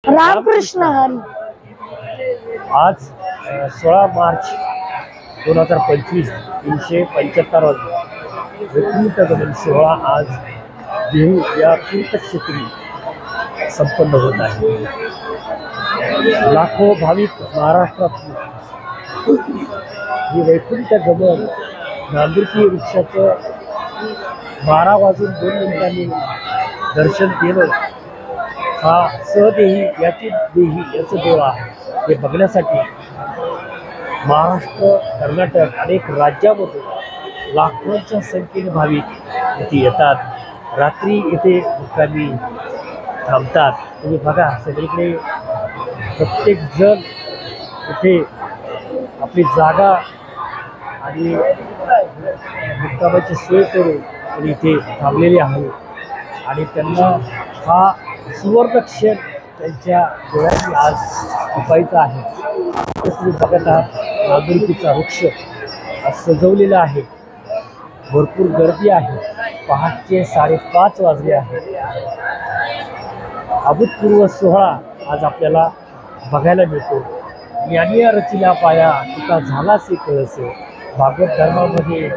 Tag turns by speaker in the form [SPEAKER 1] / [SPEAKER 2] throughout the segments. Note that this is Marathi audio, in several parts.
[SPEAKER 1] रामकृष्ण हरी।
[SPEAKER 2] आज 16 मार्च 2025 375 वैकुंठ गमन सोहळा आज देहू या तीर्थक्षेत्री संपन्न होत आहे। लाखो भाविक महाराष्ट्रातून हे वैकुंठ गमन नांदुरकी वृक्षाचं 12 वाजून 2 मिनिटांनी दर्शन केलं। हा सहदेही याची देही याचं देव आहे हे बघण्यासाठी महाराष्ट्र, कर्नाटक अनेक राज्यामधून लाखोंच्या संख्येने भाविक इथे येतात। रात्री इथे मुक्कामी थांबतात। तुम्ही बघा सगळीकडे प्रत्येक जण इथे आपली जागा आणि मुक्कामाची सोय करून इथे थांबलेले आहे आणि त्यांना हा सुवर्ण क्षण त्यांच्या डोळ्यांनी आज जपायचा आहे। तुम्ही बघत आहात नांदुरकीचा वृक्ष आज सजवलेला आहे। भरपूर गर्दी आहे। पहाटे 5:30 वाजले आहेत। अभूतपूर्व सोहळा आज आपल्याला बघायला मिळतो। ज्ञानिया रचिला पाया तुका झालासे कळसे। भागवत धर्मामध्ये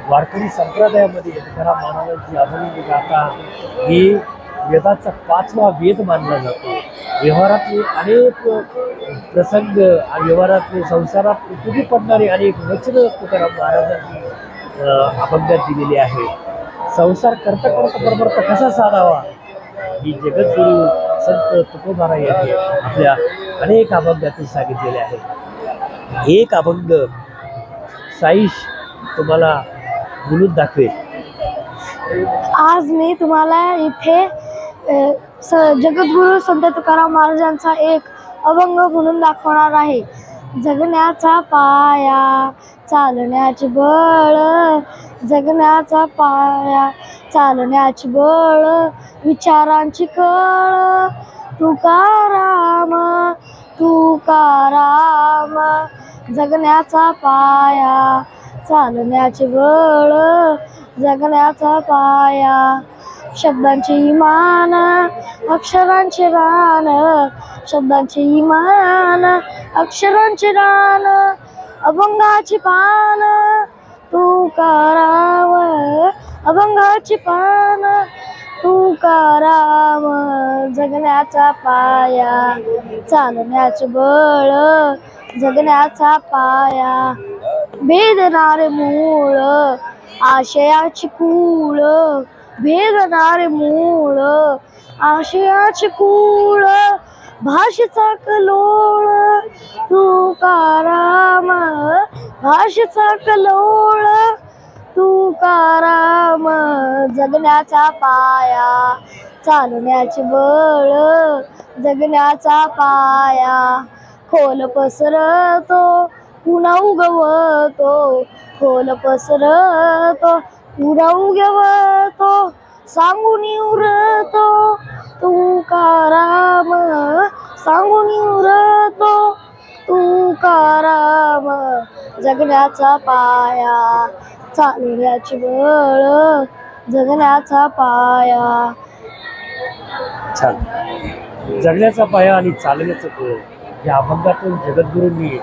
[SPEAKER 2] वारकरी संप्रदायामध्ये तुकाराम महाराजांची अभंग गाथा ही वेदाचा 5वा वेद मानला जातो। व्यवहारातले अनेक प्रसंग आणि व्यवहारातले संसारात उपयोगी पडणारे अनेक वचनं तुकाराम महाराजांनी अभंगात दिलेली आहे। संसार करता करता परमार्थ कसा साधावा ही जगद्गुरू संत तुकोबाराय यांनी आपल्या अनेक अभंगातून सांगितलेले आहे। एक अभंग साईश तुम्हाला बोलून दाखवेल।
[SPEAKER 1] आज मी तुम्हाला इथे जगद्गुरू संत तुकाराम महाराजांचा एक अभंग म्हणून दाखवणार आहे। जगण्याचा पाया चालण्याचे बळ, जगण्याचा पाया चालण्याचे बळ, विचारांची कळ तुकाराम तुकाराम। जगण्याचा पाया चालण्याचे बळ, जगण्याचा पाया, शब्दांचे इमान अक्षरांचे रान, शब्दांचे इमान अक्षरांचे रान, अभंगाची पान तुकाराम, अभंगाची पान तुकाराम। जगण्याचा पाया चालण्याचे बळ, जगण्याचा पाया, भेदणारे मूळ आशयाची कूळ, भेदणारे मूळ आशयाची कूळ, भाषेचा कलोळ तुकाराम, भाषेचा कलोळ तुकाराम। जगण्याचा पाया चालण्याचे बळ, जगण्याचा पाया, खोल पसरतो पुन्हा उगवतो, खोल पसरतो पुन्हा उगवतो, सांगून उरतो तुकाराम, सांगून उरतो तुकाराम। जगण्याचा पाया चालण्याचे बळ, जगण्याचा पाया।
[SPEAKER 2] छान। जगण्याचा पाया आणि चालण्याचं बळ या अभंगातून जगद्गुरूंनी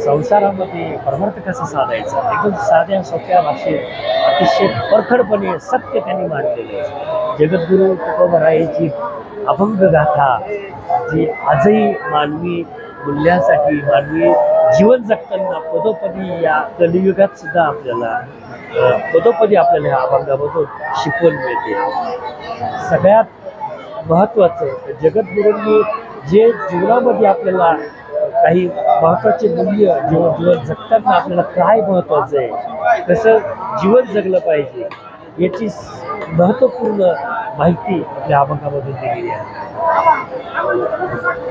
[SPEAKER 2] संसारामध्ये परमार्थ कसा साधायचा एकदम साध्या सोप्या भाषेत अतिशय परखडपणे सत्य त्यांनी मांडलेले आहे। जगद्गुरू तुकोबारायांची अभंग गाथा जी आजही मानवी मूल्यांसाठी मानवी जीवन जगताना पदोपदी या कलियुगात सुद्धा आपल्याला पदोपदी आपल्याला ह्या अभंगामधून शिकवण मिळते। सगळ्यात महत्त्वाचं जगद्गुरूंनी जे जीवनामध्ये आपल्याला काही महत्त्वाचे मूल्य जीवन जगताना आपल्याला काय महत्त्वाचं आहे, कसं जीवन जगलं पाहिजे याची महत्त्वपूर्ण माहिती आपल्या अभंगामधून दिलेली आहे।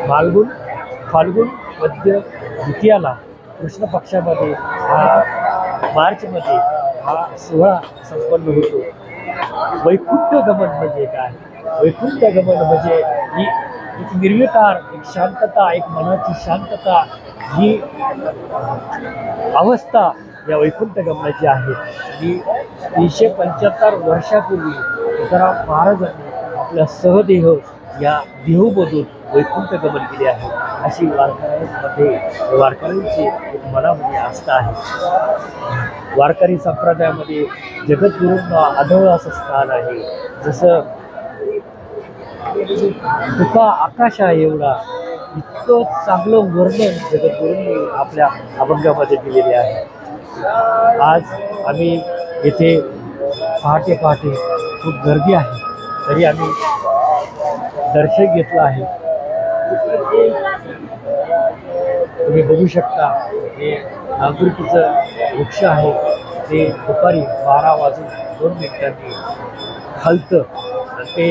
[SPEAKER 2] फाल्गुन मध्य द्वितीयाला कृष्ण पक्षामध्ये मार्चमध्ये हा सोहळा संपन्न होतो। वैकुंठ गमन म्हणजे काय? वैकुंठ गमन म्हणजे ही एक निर्विकार, एक शांतता, एक मनाची शांतता, ही अवस्था या वैकुंठ गमनाची आहे। ही 375 वर्षापूर्वी तुकाराम महाराजांनी आपला सहदेह या देहूमधून वैकुंठ गमन केले आहे, अशी वारकऱ्यांची एक मनामध्ये आस्था आहे. वारकरी संप्रदायामध्ये जगद्गुरूंना आढळ असं स्थान आहे. जसं तुका आकाश आहे एवढा, इतकं चांगलं वर्णन जगद्गुरूंनी आपल्या अभंगामध्ये दिलेले आहे. आज आम्ही येथे पहाटे खूप गर्दी आहे, तरी आम्ही दर्शन घेतलं आहे. तुम्ही बघू शकता हे नागरिकीचं वृक्ष आहे, ते दुपारी 12:02 हलतं. ते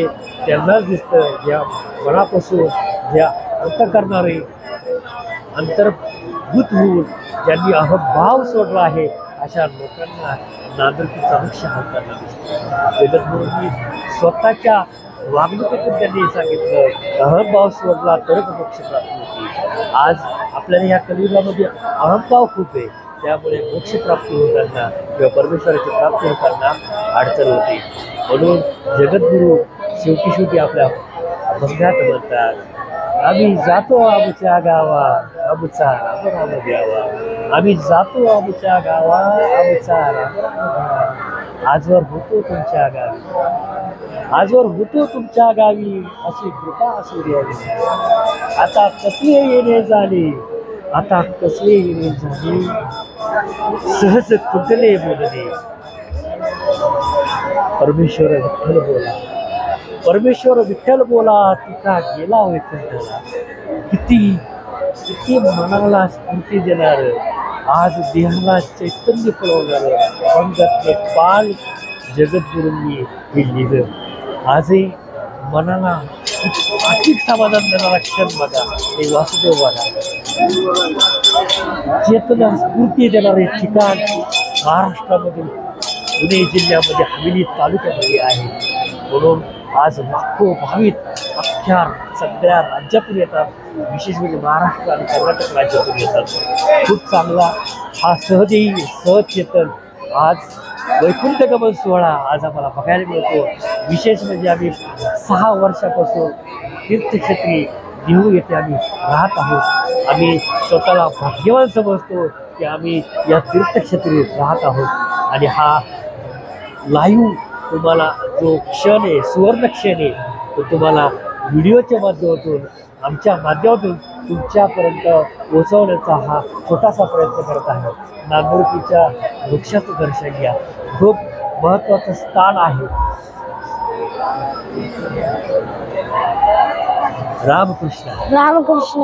[SPEAKER 2] त्यांनाच दिसतं ज्या मनापासून, ज्या अंतःकरणारे अंतर्भूत होऊन ज्यांनी अहंभाव सोडला आहे, अशा लोकांना नागरिकीचा वृक्ष हालताना दिसतो. जगद्गुरूंनी स्वतःच्या वागणुकीतून त्यांनी सांगितलं, अहंभाव सोडला तरच मोक्ष प्राप्ती होती. आज आपल्याला या कलियुगामध्ये अहंभाव खूप आहे, त्यामुळे मोक्ष प्राप्ती होताना किंवा परमेश्वराची प्राप्ती होताना अडचण होते. म्हणून जगद्गुरू शेवटी आपल्या अभंगात म्हणतात, आम्ही जातो आमच्या गावा, आमचा राम राम द्यावा. आम्ही जातो आमच्या गावा, आमचा राम राम द्यावा. आजवर होतो तुमच्या गावी, आजवर होतो तुमच्या गावी, अशी कृपा असू द्यावी. आता कसले येणे झाले, आता कसले येणे झाले, सहज खुटले बोलणे. परमेश्वर विठ्ठल बोला, परमेश्वर विठ्ठल बोला, तुका गेला वैकुंठाला. किती मनाला स्फूर्ती देणार, आज देहाला चैतन्य फुलवणार अभंगातले पाल जगद्गुरूंनी हे लिहिलं. आजही मनाला अधिक समाधान देणारा क्षण बघा, हे वासुदेव बघा. चेतना स्फूर्ती देणारे ठिकाण महाराष्ट्रामधील पुणे जिल्ह्यामध्ये हवेली तालुक्यामध्ये आहे. म्हणून आज लाखो भाविक अख्ख्या सगळ्या राज्यातून येतात, विशेष म्हणजे महाराष्ट्र आणि कर्नाटक राज्यातून येतात. खूप चांगला हा सहदेवी सहचेतन आज वैकुंठ गमन सोहळा आज आम्हाला बघायला मिळतो. विशेष म्हणजे आम्ही 6 वर्षापासून तीर्थक्षेत्री देहू येथे आम्ही राहत आहोत. आम्ही स्वतःला भाग्यवान समजतो की आम्ही या तीर्थक्षेत्री राहत आहोत. आणि हा लाईव्ह तुम्हाला जो क्षण आहे, सुवर्ण क्षण आहे, तो तुम्हाला व्हिडिओच्या माध्यमातून, आमच्या माध्यमातून तुमच्यापर्यंत पोहोचवण्याचा हा छोटासा प्रयत्न करत आहे. नागरिकीच्या वृक्षाचं दर्शन घ्या, खूप महत्त्वाचं स्थान आहे. रामकृष्ण.
[SPEAKER 1] रामकृष्ण.